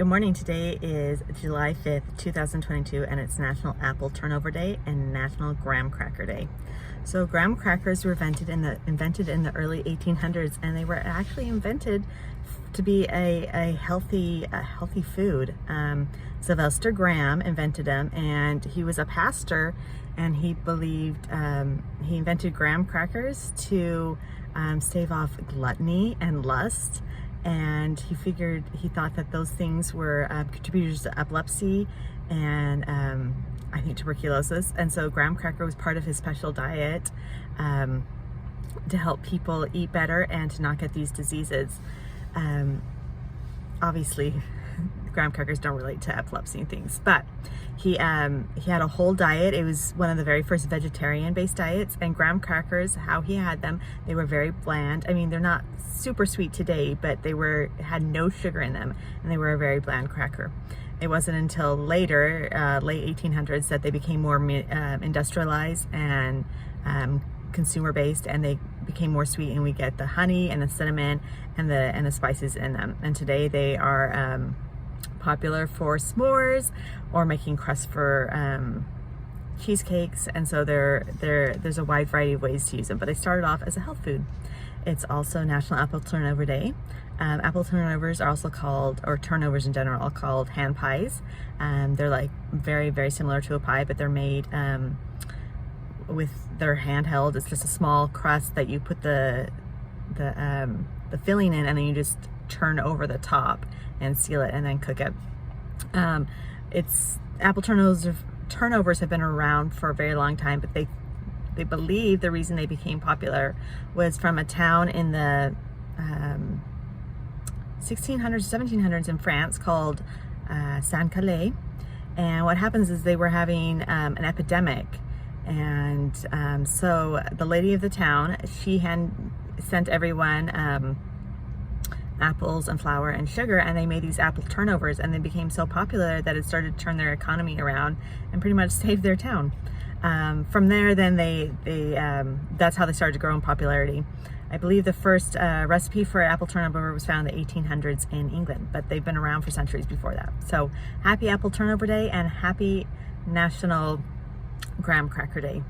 Good morning. Today is July 5th, 2022, and it's National Apple Turnover Day and National Graham Cracker Day. So graham crackers were invented in the early 1800s, and they were actually invented to be a healthy food. Sylvester Graham invented them, and he was a pastor, and he believed he invented graham crackers to stave off gluttony and lust. And he thought that those things were contributors to epilepsy and I think tuberculosis. And so graham cracker was part of his special diet to help people eat better and to not get these diseases. Obviously, graham crackers don't relate to epilepsy and things, but he had a whole diet. It was one of the very first vegetarian-based diets, and graham crackers, how he had them, they were very bland. I mean, they're not super sweet today, but they had no sugar in them, and they were a very bland cracker. It wasn't until later, late 1800s, that they became more industrialized and consumer-based, and they became more sweet, and we get the honey and the cinnamon and the spices in them. And today they are popular for s'mores or making crust for cheesecakes, and so there's a wide variety of ways to use them, but they started off as a health food. It's also National Apple Turnover Day. Apple turnovers are also called, or turnovers in general, are called hand pies. They're like very, very similar to a pie, but they're made they're handheld. It's just a small crust that you put the filling in, and then you just turn over the top and seal it and then cook it. Apple turnovers have been around for a very long time, but they believe the reason they became popular was from a town in the 1600s, 1700s in France called Saint Calais. And what happens is they were having an epidemic, and so the lady of the town, she sent everyone apples and flour and sugar, and they made these apple turnovers, and they became so popular that it started to turn their economy around and pretty much saved their town. From there, then that's how they started to grow in popularity. I believe the first recipe for apple turnover was found in the 1800s in England, but they've been around for centuries before that. So happy Apple Turnover Day and happy National Graham Cracker Day.